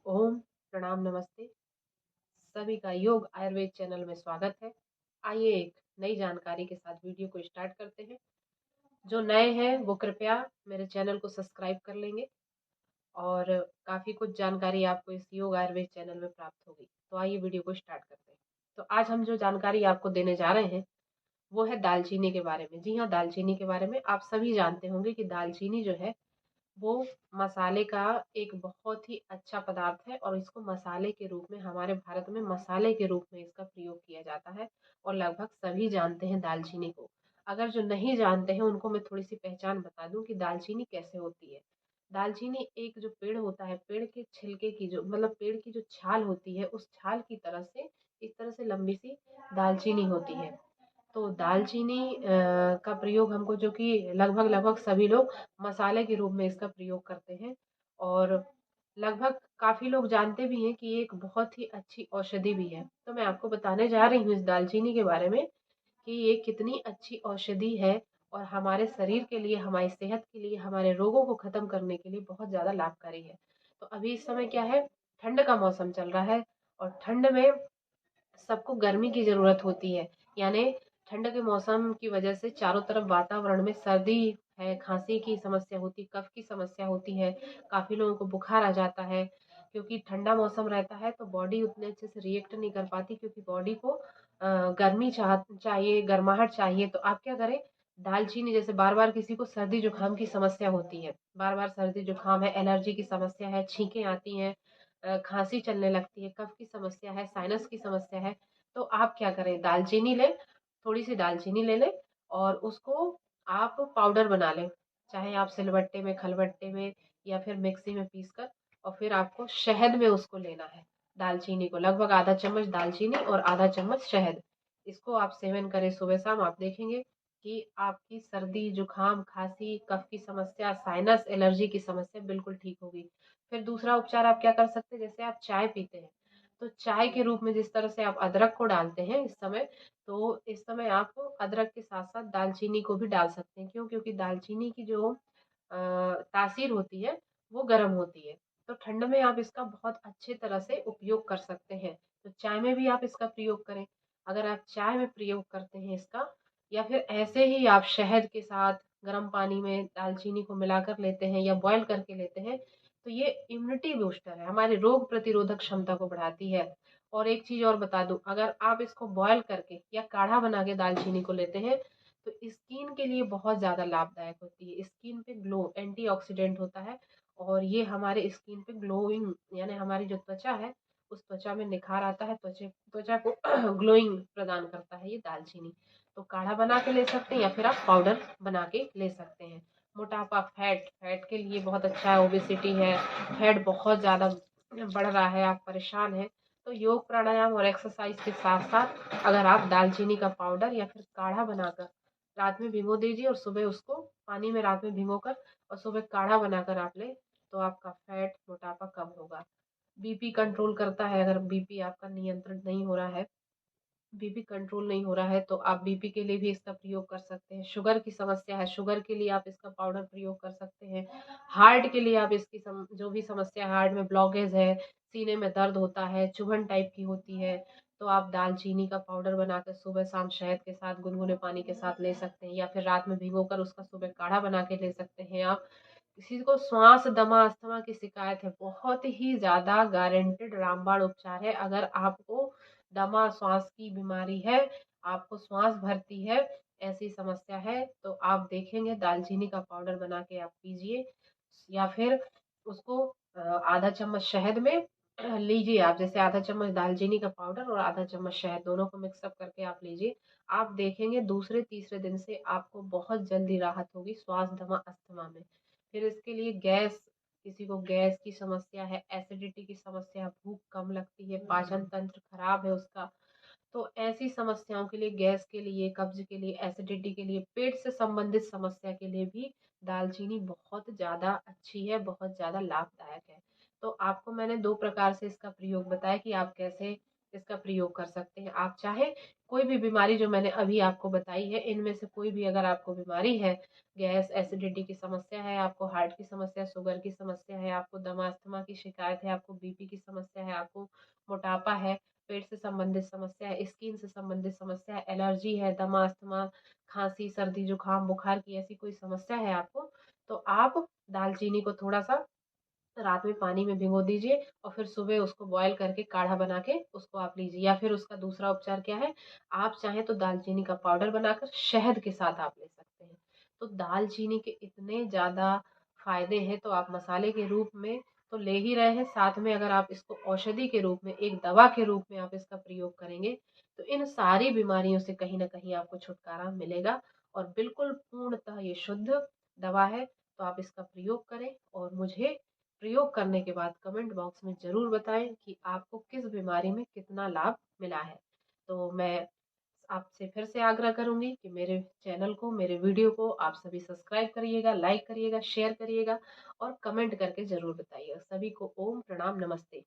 ओम प्रणाम नमस्ते। सभी का योग आयुर्वेद चैनल में स्वागत है। आइए एक नई जानकारी के साथ वीडियो को स्टार्ट करते हैं। जो नए हैं वो कृपया मेरे चैनल को सब्सक्राइब कर लेंगे और काफ़ी कुछ जानकारी आपको इस योग आयुर्वेद चैनल में प्राप्त होगी। तो आइए वीडियो को स्टार्ट करते हैं। तो आज हम जो जानकारी आपको देने जा रहे हैं वो है दालचीनी के बारे में। जी हाँ, दालचीनी के बारे में आप सभी जानते होंगे कि दालचीनी जो है वो मसाले का एक बहुत ही अच्छा पदार्थ है और इसको मसाले के रूप में हमारे भारत में मसाले के रूप में इसका प्रयोग किया जाता है और लगभग सभी जानते हैं दालचीनी को। अगर जो नहीं जानते हैं उनको मैं थोड़ी सी पहचान बता दूं कि दालचीनी कैसे होती है। दालचीनी एक जो पेड़ होता है, पेड़ के छिलके की जो मतलब पेड़ की जो छाल होती है, उस छाल की तरह से इस तरह से लंबी सी दालचीनी होती है। तो दालचीनी का प्रयोग हमको जो कि लगभग लगभग सभी लोग मसाले के रूप में इसका प्रयोग करते हैं और लगभग काफ़ी लोग जानते भी हैं कि ये एक बहुत ही अच्छी औषधि भी है। तो मैं आपको बताने जा रही हूँ इस दालचीनी के बारे में कि ये कितनी अच्छी औषधि है और हमारे शरीर के लिए, हमारी सेहत के लिए, हमारे रोगों को ख़त्म करने के लिए बहुत ज़्यादा लाभकारी है। तो अभी इस समय क्या है, ठंड का मौसम चल रहा है और ठंड में सबको गर्मी की ज़रूरत होती है। यानी ठंड के मौसम की वजह से चारों तरफ वातावरण में सर्दी है, खांसी की समस्या होती है, कफ की समस्या होती है, काफ़ी लोगों को बुखार आ जाता है। क्योंकि ठंडा मौसम रहता है तो बॉडी उतने अच्छे से रिएक्ट नहीं कर पाती, क्योंकि बॉडी को गर्मी चाहिए, गर्माहट चाहिए। तो आप क्या करें, दालचीनी जैसे बार बार किसी को सर्दी जुकाम की समस्या होती है, बार बार सर्दी जुकाम है, एलर्जी की समस्या है, छींकें आती हैं, खांसी चलने लगती है, कफ की समस्या है, साइनस की समस्या है, तो आप क्या करें, दालचीनी लें, थोड़ी सी दालचीनी ले लें और उसको आप पाउडर बना लें। चाहे आप सिलबट्टे में, खलबट्टे में या फिर मिक्सी में पीस कर, और फिर आपको शहद में उसको लेना है। दालचीनी को लगभग आधा चम्मच दालचीनी और आधा चम्मच शहद, इसको आप सेवन करें सुबह शाम। आप देखेंगे कि आपकी सर्दी जुकाम, खांसी, कफ की समस्या, साइनस, एलर्जी की समस्या बिल्कुल ठीक होगी। फिर दूसरा उपचार आप क्या कर सकते हैं, जैसे आप चाय पीते हैं तो चाय के रूप में जिस तरह से आप अदरक को डालते हैं इस समय, तो इस समय आप अदरक के साथ साथ दालचीनी को भी डाल सकते हैं। क्यों? क्योंकि दालचीनी की जो तासीर होती है वो गर्म होती है। तो ठंड में आप इसका बहुत अच्छे तरह से उपयोग कर सकते हैं। तो चाय में भी आप इसका प्रयोग करें। अगर आप चाय में प्रयोग करते हैं इसका, या फिर ऐसे ही आप शहद के साथ गर्म पानी में दालचीनी को मिलाकर लेते हैं या बॉयल करके लेते हैं, तो ये इम्यूनिटी बूस्टर है, हमारी रोग प्रतिरोधक क्षमता को बढ़ाती है। और एक चीज़ और बता दूं, अगर आप इसको बॉयल करके या काढ़ा बना के दालचीनी को लेते हैं तो स्किन के लिए बहुत ज़्यादा लाभदायक होती है। स्किन पे ग्लो, एंटीऑक्सीडेंट होता है और ये हमारे स्किन पे ग्लोइंग, यानी हमारी जो त्वचा है उस त्वचा में निखार आता है, त्वचा को ग्लोइंग प्रदान करता है ये दालचीनी। तो काढ़ा बना के ले सकते हैं या फिर आप पाउडर बना के ले सकते हैं। मोटापा, फैट के लिए बहुत अच्छा है, ओबेसिटी है, फैट बहुत ज़्यादा बढ़ रहा है, आप परेशान हैं, तो योग प्राणायाम और एक्सरसाइज के साथ साथ अगर आप दालचीनी का पाउडर या फिर काढ़ा बनाकर रात में भिगो दीजिए और सुबह उसको पानी में रात में भिगोकर और सुबह काढ़ा बनाकर आप लें, तो आपका फैट, मोटापा कम होगा। बीपी कंट्रोल करता है। अगर बीपी आपका नियंत्रण नहीं हो रहा है, बीपी कंट्रोल नहीं हो रहा है, तो आप बीपी के लिए भी इसका प्रयोग कर सकते हैं। शुगर की समस्या है, शुगर के लिए आप इसका पाउडर प्रयोग कर सकते हैं। हार्ट के लिए आप इसकी जो भी समस्या, हार्ट में ब्लॉकेज है, सीने में दर्द होता है, चुभन टाइप की होती है, तो आप दालचीनी का पाउडर बनाकर सुबह शाम शहद के साथ गुनगुने पानी के साथ ले सकते हैं, या फिर रात में भिगोकर उसका सुबह काढ़ा बना के ले सकते हैं आप। किसी को श्वास दमा अस्थमा की शिकायत है, बहुत ही ज़्यादा गारंटेड रामबाण उपचार है। अगर आपको दमा, श्वास की बीमारी है, आपको श्वास भरती है, ऐसी समस्या है, तो आप देखेंगे दालचीनी का पाउडर बना के आप पीजिए, या फिर उसको आधा चम्मच शहद में लीजिए आप। जैसे आधा चम्मच दालचीनी का पाउडर और आधा चम्मच शहद, दोनों को मिक्सअप करके आप लीजिए। आप देखेंगे दूसरे तीसरे दिन से आपको बहुत जल्दी राहत होगी श्वास दमा अस्थमा में। फिर इसके लिए गैस, किसी को गैस की समस्या है, एसिडिटी की समस्या, भूख कम लगती है, पाचन तंत्र खराब है उसका, तो ऐसी समस्याओं के लिए, गैस के लिए, कब्ज के लिए, एसिडिटी के लिए, पेट से संबंधित समस्या के लिए भी दालचीनी बहुत ज़्यादा अच्छी है, बहुत ज़्यादा लाभदायक है। तो आपको मैंने 2 प्रकार से इसका प्रयोग बताया कि आप कैसे इसका प्रयोग कर सकते हैं। आप चाहे कोई भी बीमारी जो मैंने अभी आपको बताई है, इनमें से कोई भी अगर आपको बीमारी है, गैस एसिडिटी की समस्या है, आपको हार्ट की समस्या, शुगर की समस्या है, आपको दमा अस्थमा की शिकायत है, आपको बीपी की समस्या है, आपको मोटापा है, पेट से संबंधित समस्या है, स्किन से संबंधित समस्या है, एलर्जी है, दमा अस्थमा, खांसी, सर्दी जुकाम, बुखार की ऐसी कोई समस्या है आपको, तो आप दालचीनी को थोड़ा सा रात में पानी में भिगो दीजिए और फिर सुबह उसको बॉयल करके काढ़ा बना के उसको आप लीजिए। या फिर उसका दूसरा उपचार क्या है, आप चाहें तो दालचीनी का पाउडर बनाकर शहद के साथ आप ले सकते हैं। तो दालचीनी के इतने ज़्यादा फायदे हैं, तो आप मसाले के रूप में तो ले ही रहे हैं, साथ में अगर आप इसको औषधि के रूप में, एक दवा के रूप में आप इसका प्रयोग करेंगे, तो इन सारी बीमारियों से कहीं ना कहीं आपको छुटकारा मिलेगा। और बिल्कुल पूर्णतः ये शुद्ध दवा है। तो आप इसका प्रयोग करें और मुझे प्रयोग करने के बाद कमेंट बॉक्स में ज़रूर बताएं कि आपको किस बीमारी में कितना लाभ मिला है। तो मैं आपसे फिर से आग्रह करूंगी कि मेरे चैनल को, मेरे वीडियो को आप सभी सब्सक्राइब करिएगा, लाइक करिएगा, शेयर करिएगा और कमेंट करके ज़रूर बताइएगा। सभी को ओम प्रणाम, नमस्ते।